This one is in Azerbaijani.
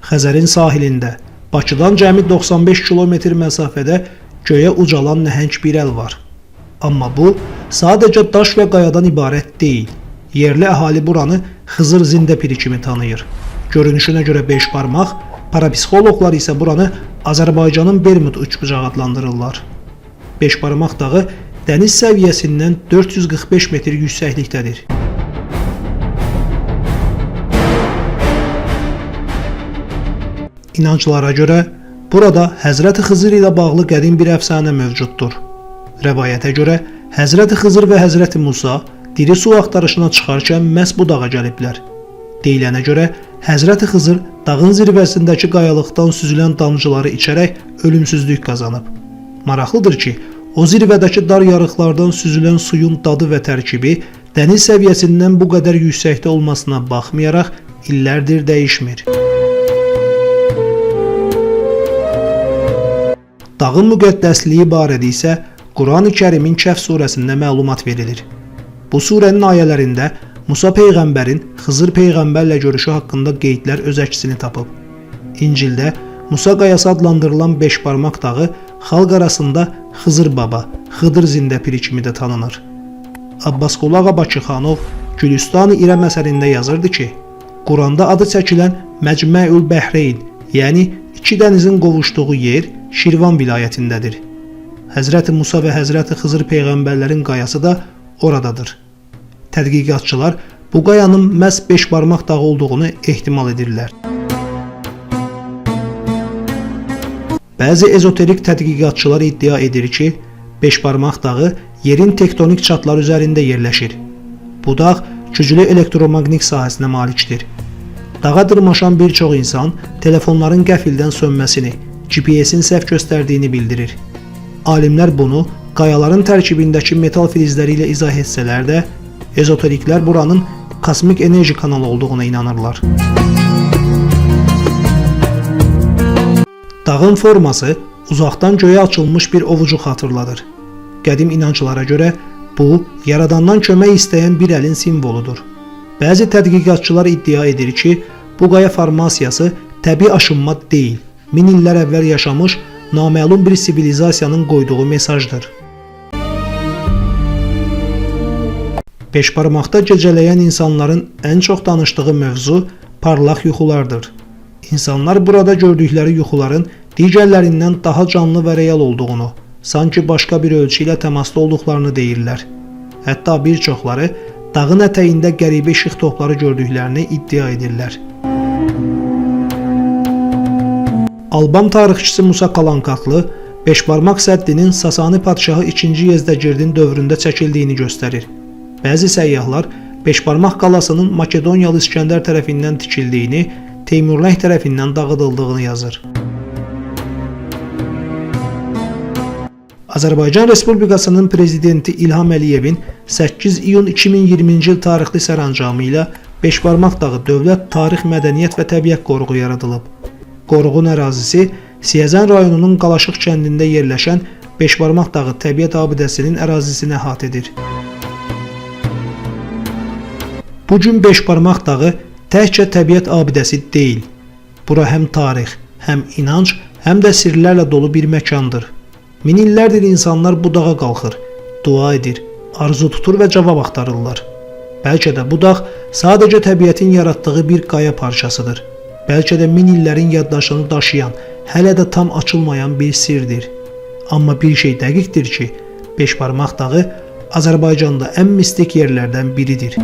Xəzərin sahilində, Bakıdan cəmi 95 kilometr məsafədə göyə ucalan nəhəng bir əl var. Amma bu, sadəcə daş və qayadan ibarət deyil. Yerli əhali buranı Xızır Zində piri kimi tanıyır. Görünüşünə görə beşbarmaq, parapsixoloqlar isə buranı Azərbaycanın Bermud üçbucağı adlandırırlar. Beşbarmaq dağı dəniz səviyyəsindən 445 metr yüksəklikdədir. İnanclara görə, burada Həzrəti Xızır ilə bağlı qədim bir əfsanə mövcuddur. Rəvayətə görə, Həzrəti Xızır və Həzrəti Musa diri su axtarışına çıxarkən məhz bu dağa gəliblər. Deyilənə görə, Həzrəti Xızır dağın zirvəsindəki qayalıqdan süzülən damcıları içərək ölümsüzlük qazanıb. Maraqlıdır ki, o zirvədəki dar yarıqlardan süzülən suyun dadı və tərkibi dəniz səviyyəsindən bu qədər yüksəkdə olmasına baxmayaraq illərdir dəyişmir. Dağın müqəddəsliyi barədə isə Quran-ı Kərimin Kəhf surəsində məlumat verilir. Bu surənin ayələrində Musa peyğəmbərin Xızır peyğəmbərlə görüşü haqqında qeydlər öz əksini tapıb. İncildə Musa qayası adlandırılan beşbarmaq dağı xalq arasında Xızır baba, Xıdır Zində piri kimi də tanınır. Abbasqulu Ağa Bakıxanov Gülüstan-ı İrəm əsərində yazırdı ki, Quranda adı çəkilən Məcməül Bəhreyn, yəni iki dənizin qovuşduğu yer Şirvan vilayətindədir. Həzrəti Musa və Həzrəti Xızır peyğəmbərlərin qayası da oradadır. Tədqiqatçılar bu qayanın məhz beşbarmaq dağı olduğunu ehtimal edirlər. Bəzi ezoterik tədqiqatçılar iddia edir ki, beşbarmaq dağı yerin tektonik çatları üzərində yerləşir. Bu dağ güclü elektromaqnit sahəsinə malikdir. Dağa dırmaşan bir çox insan telefonların qəfildən sönməsini, GPS-in səhv göstərdiyini bildirir. Alimlər bunu qayaların tərkibindəki metal filizləri ilə izah etsələr də, ezoteriklər buranın kosmik enerji kanalı olduğuna inanırlar. Dağın forması uzaqdan göyə açılmış bir ovucu xatırladır. Qədim inanclara görə bu, yaradandan kömək istəyən bir əlin simvoludur. Bəzi tədqiqatçılar iddia edir ki, bu qaya formasiyası təbii aşınma deyil, min illər əvvəl yaşamış naməlum bir sivilizasiyanın qoyduğu mesajdır. Beşbarmaqda gecələyən insanların ən çox danışdığı mövzu parlaq yuxulardır. İnsanlar burada gördükləri yuxuların digərlərindən daha canlı və real olduğunu, sanki başqa bir ölçü ilə təmasda olduqlarını deyirlər. Hətta bir çoxları dağın ətəyində qəribə işıq topları gördüklərini iddia edirlər. Alban tarixçisi Musa Kalankatlı, Beşbarmaq səddinin Sasani padşahı 2. Yezdegirdin dövründə çəkildiyini göstərir. Bəzi səyyahlar Beşbarmaq qalasının Makedoniyalı İskəndər tərəfindən tikildiyini, Teymurləh tərəfindən dağıdıldığını yazır. Azərbaycan Respublikasının prezidenti İlham Əliyevin 8 iyun 2020-ci il tarixli sərəncamı ilə Beşbarmaq dağı Dövlət Tarix, Mədəniyyət və Təbiət qoruğu yaradılıb. Qoruğun ərazisi Siyəzən rayonunun Qalaşıq kəndində yerləşən Beşbarmaq dağı təbiət abidəsinin ərazisini əhatə edir. Bu gün Beşbarmaq dağı təkcə təbiət abidəsi deyil. Bura həm tarix, həm inanc, həm də sirlərlə dolu bir məkandır. Min illərdir insanlar bu dağa qalxır, dua edir, arzu tutur və cavab axtarırlar. Bəlkə də bu dağ sadəcə təbiətin yaratdığı bir qaya parçasıdır. Bəlkə də min illərin yaddaşını daşıyan, hələ də tam açılmayan bir sirdir. Amma bir şey dəqiqdir ki, Beşbarmaq dağı Azərbaycanda ən mistik yerlərdən biridir.